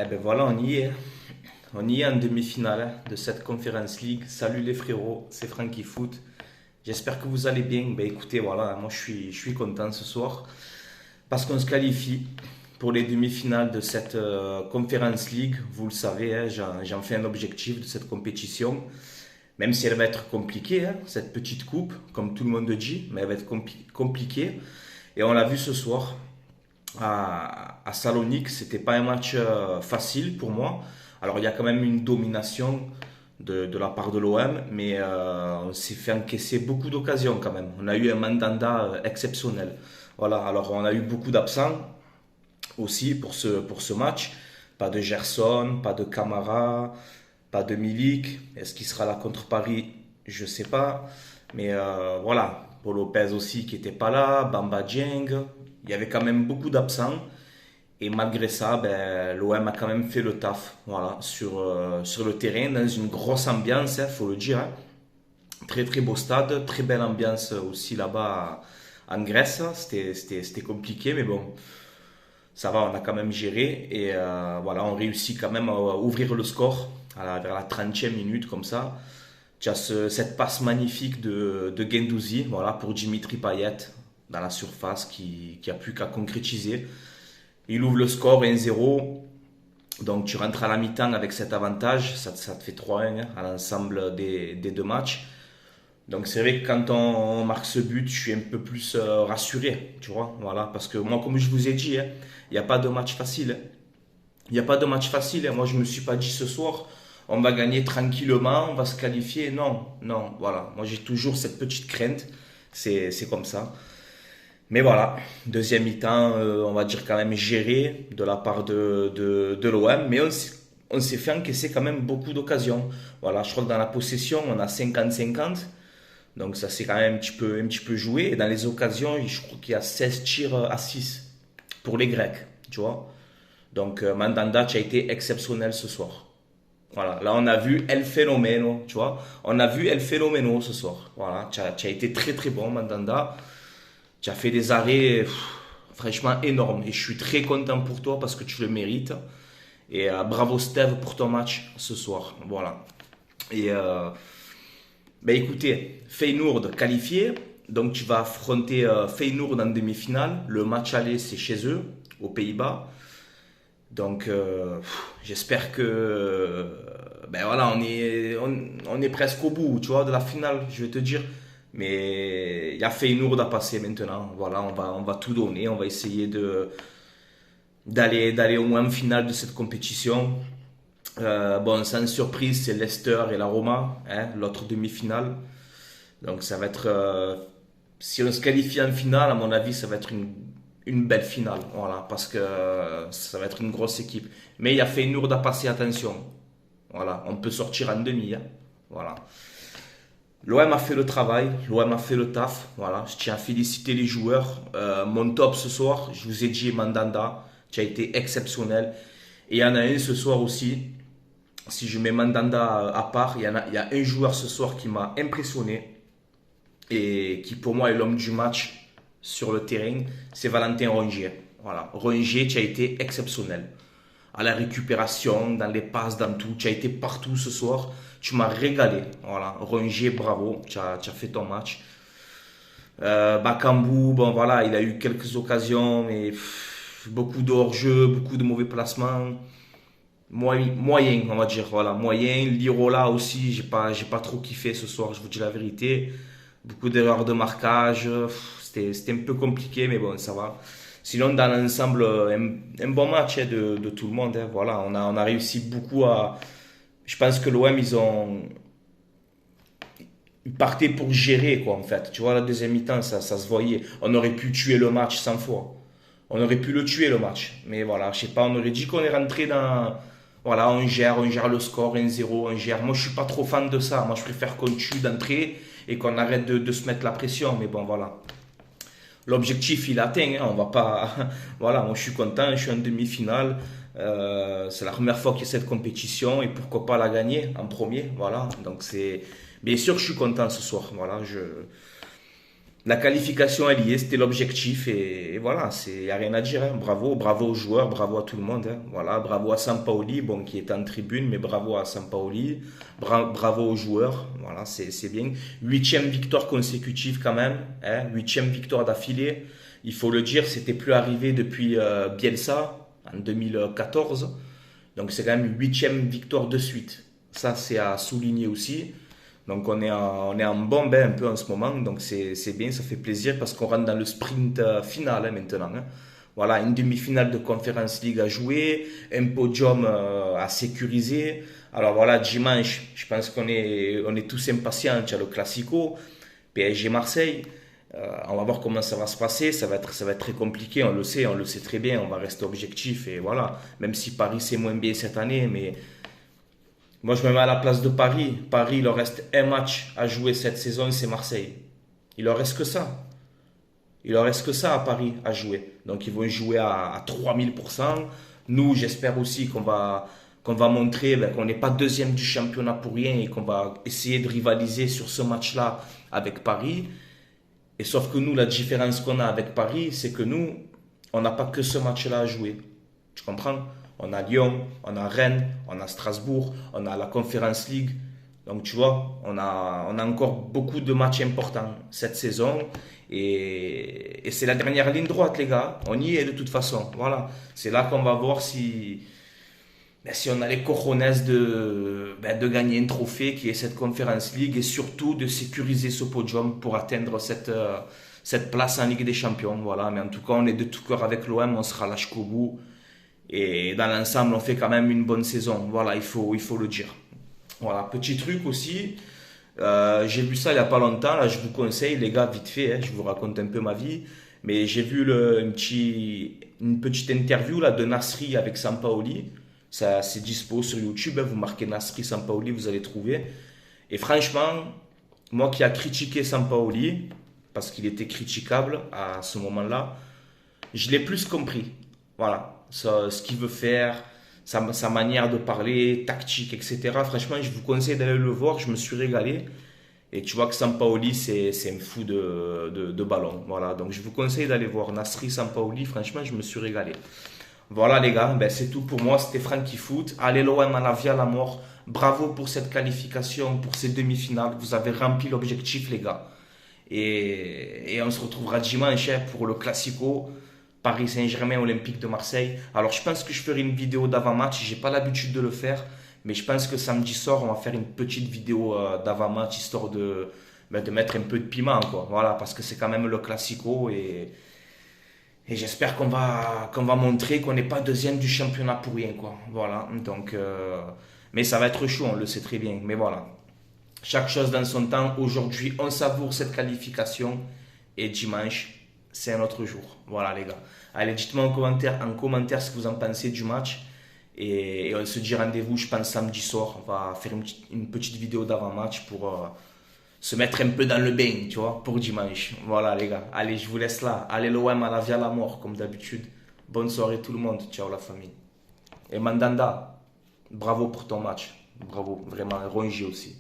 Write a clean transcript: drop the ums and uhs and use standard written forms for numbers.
Eh ben voilà, on y est. On y est en demi-finale de cette Conference League. Salut les frérots, c'est Francky Foot. J'espère que vous allez bien. Ben écoutez, voilà, moi je suis content ce soir parce qu'on se qualifie pour les demi-finales de cette Conference League. Vous le savez, hein, j'en fais un objectif de cette compétition. Même si elle va être compliquée, hein, cette petite coupe, comme tout le monde dit, mais elle va être compliquée. Et on l'a vu ce soir à Salonique, c'était pas un match facile pour moi. Alors il y a quand même une domination de la part de l'OM, mais on s'est fait encaisser beaucoup d'occasions quand même. On a eu un Mandanda exceptionnel. Voilà, alors on a eu beaucoup d'absents aussi pour ce match. Pas de Gerson, pas de Camara, pas de Milik. Est-ce qu'il sera là contre Paris? Je sais pas. Mais voilà, Paul Lopez aussi qui était pas là, Bamba Dieng. Il y avait quand même beaucoup d'absents. Et malgré ça, ben, l'OM a quand même fait le taf, voilà, sur le terrain, dans une grosse ambiance, il faut le dire, hein. Très très beau stade, très belle ambiance aussi là-bas en Grèce. C'était compliqué, mais bon, ça va, on a quand même géré. Et voilà, on réussit quand même à ouvrir le score vers la 30e minute, comme ça. Tu as cette passe magnifique de Guendouzi, voilà, pour Dimitri Payet dans la surface qui a plus qu'à concrétiser. Il ouvre le score 1-0. Donc tu rentres à la mi-temps avec cet avantage. Ça te fait 3-1 hein, à l'ensemble des deux matchs. Donc c'est vrai que quand on marque ce but, je suis un peu plus rassuré, tu vois. Voilà, parce que moi, comme je vous ai dit, hein, il n'y a pas de match facile, hein. Il n'y a pas de match facile, hein. Moi, je ne me suis pas dit ce soir, on va gagner tranquillement, on va se qualifier. Non, non, voilà. Moi, j'ai toujours cette petite crainte. C'est comme ça. Mais voilà, deuxième mi-temps, on va dire quand même géré de la part de l'OM, mais on s'est fait encaisser quand même beaucoup d'occasions. Voilà, je crois que dans la possession, on a 50-50, donc ça s'est quand même un petit peu joué. Et dans les occasions, je crois qu'il y a 16 tirs à 6 pour les Grecs, tu vois. Donc Mandanda, tu as été exceptionnel ce soir. Voilà, là on a vu El Fenomeno, tu vois. On a vu El Fenomeno ce soir. Voilà, tu as été très très bon, Mandanda. Tu as fait des arrêts franchement énormes et je suis très content pour toi parce que tu le mérites. Et bravo Steve pour ton match ce soir. Voilà. Et ben écoutez, Feyenoord qualifié. Donc tu vas affronter Feyenoord en demi-finale. Le match aller c'est chez eux, aux Pays-Bas. Donc j'espère que ben voilà, on est presque au bout, tu vois, de la finale, je vais te dire. Mais il y a Feyenoord à passer maintenant. Voilà, on va tout donner. On va essayer d'aller au moins en finale de cette compétition. Bon, sans surprise, c'est Leicester et la Roma, hein, l'autre demi-finale. Donc ça va être, si on se qualifie en finale, à mon avis, ça va être une belle finale. Voilà, parce que ça va être une grosse équipe. Mais il y a Feyenoord à passer, attention. Voilà, on peut sortir en demi, hein. Voilà. L'OM a fait le travail, l'OM a fait le taf. Voilà, je tiens à féliciter les joueurs. Mon top ce soir, je vous ai dit Mandanda, tu as été exceptionnel. Et il y en a un ce soir aussi. Si je mets Mandanda à part, il y a un joueur ce soir qui m'a impressionné et qui pour moi est l'homme du match sur le terrain, c'est Valentin Rongier. Voilà, Rongier, tu as été exceptionnel. À la récupération, dans les passes, dans tout, tu as été partout ce soir. Tu m'as régalé. Voilà, Rongier, bravo, tu as fait ton match. Bakambu, bon voilà, il a eu quelques occasions, mais beaucoup de hors-jeu, beaucoup de mauvais placements. Moyen, on va dire, voilà, moyen. Lirola aussi, j'ai pas trop kiffé ce soir, je vous dis la vérité. Beaucoup d'erreurs de marquage, c'était un peu compliqué, mais bon, ça va. Sinon, dans l'ensemble, un bon match hein, de tout le monde, hein. Voilà, on a réussi beaucoup à. Je pense que l'OM, ils partaient pour gérer, quoi, en fait. Tu vois, la deuxième mi-temps, ça se voyait. On aurait pu tuer le match 100 fois. On aurait pu le tuer, le match. Mais voilà, je sais pas, on aurait dit qu'on est rentré dans. Voilà, on gère le score 1-0, on gère. Moi, je suis pas trop fan de ça. Moi, je préfère qu'on tue d'entrée et qu'on arrête de se mettre la pression. Mais bon, voilà. L'objectif, il est atteint, hein. On va pas. Voilà, moi, je suis content. Je suis en demi-finale. C'est la première fois qu'il y a cette compétition et pourquoi pas la gagner en premier. Voilà, donc c'est. Bien sûr, je suis content ce soir. Voilà, La qualification, elle y est, c'était l'objectif et voilà, il n'y a rien à dire. Hein. Bravo, bravo aux joueurs, bravo à tout le monde. Hein. Voilà, bravo à Sampaoli, bon, qui est en tribune, mais bravo à Sampaoli, bravo aux joueurs, voilà, c'est bien. Huitième victoire consécutive quand même, hein. Huitième victoire d'affilée. Il faut le dire, c'était plus arrivé depuis Bielsa en 2014. Donc c'est quand même huitième victoire de suite. Ça, c'est à souligner aussi. Donc on est en bon bain un peu en ce moment, donc c'est bien, ça fait plaisir parce qu'on rentre dans le sprint final hein, maintenant. Hein. Voilà, une demi-finale de Conference League à jouer, un podium à sécuriser. Alors voilà, dimanche, je pense on est tous impatients, il y a le Classico, PSG Marseille. On va voir comment ça va se passer, ça va être très compliqué, on le sait très bien, on va rester objectif et voilà. Même si Paris c'est moins bien cette année, mais moi, je me mets à la place de Paris. Paris, il leur reste un match à jouer cette saison, c'est Marseille. Il leur reste que ça. Il leur reste que ça à Paris à jouer. Donc, ils vont jouer à 3000%. Nous, j'espère aussi qu'on va montrer ben, qu'on n'est pas deuxième du championnat pour rien et qu'on va essayer de rivaliser sur ce match-là avec Paris. Et sauf que nous, la différence qu'on a avec Paris, c'est que nous, on n'a pas que ce match-là à jouer. Tu comprends? On a Lyon, on a Rennes, on a Strasbourg, on a la Conference League. Donc tu vois, on a encore beaucoup de matchs importants cette saison. Et c'est la dernière ligne droite, les gars. On y est de toute façon. Voilà. C'est là qu'on va voir si, ben, si on a les cojones de gagner un trophée qui est cette Conference League et surtout de sécuriser ce podium pour atteindre cette place en Ligue des Champions. Voilà. Mais en tout cas, on est de tout cœur avec l'OM, on sera lâche qu'au bout. Et dans l'ensemble, on fait quand même une bonne saison. Voilà, il faut le dire. Voilà, petit truc aussi. J'ai vu ça il n'y a pas longtemps. Là, je vous conseille, les gars, vite fait, hein, je vous raconte un peu ma vie. Mais j'ai vu une petite interview là, de Nasri avec Sampaoli. Ça, c'est dispo sur YouTube. Hein, vous marquez Nasri Sampaoli, vous allez trouver. Et franchement, moi qui a critiqué Sampaoli, parce qu'il était critiquable à ce moment-là, je l'ai plus compris. Voilà, ce qu'il veut faire, sa manière de parler, tactique, etc. Franchement, je vous conseille d'aller le voir, je me suis régalé. Et tu vois que Sampaoli, c'est un fou de ballon. Voilà, donc je vous conseille d'aller voir Nasri Sampaoli, franchement, je me suis régalé. Voilà les gars, ben, c'est tout pour moi, c'était Frankie Foot. Allez l'OM à la vie à la mort. Bravo pour cette qualification, pour ces demi-finales. Vous avez rempli l'objectif les gars. Et on se retrouvera dimanche hein, pour le Classico. Paris Saint-Germain, Olympique de Marseille. Alors je pense que je ferai une vidéo d'avant-match, j'ai pas l'habitude de le faire, mais je pense que samedi soir, on va faire une petite vidéo d'avant-match, histoire de mettre un peu de piment, quoi. Voilà, parce que c'est quand même le Classico et j'espère qu'on va montrer qu'on n'est pas deuxième du championnat pour rien, quoi. Voilà, donc, mais ça va être chaud, on le sait très bien, mais voilà. Chaque chose dans son temps. Aujourd'hui, on savoure cette qualification et dimanche, c'est un autre jour. Voilà les gars. Allez, dites-moi en commentaire ce que vous en pensez du match. Et on se dit rendez-vous, je pense, samedi soir. On va faire une petite vidéo d'avant-match pour se mettre un peu dans le bain, tu vois, pour dimanche. Voilà les gars. Allez, je vous laisse là. Allez l'OM à la vie à la mort, comme d'habitude. Bonne soirée tout le monde. Ciao la famille. Et Mandanda, bravo pour ton match. Bravo, vraiment, Rongier aussi.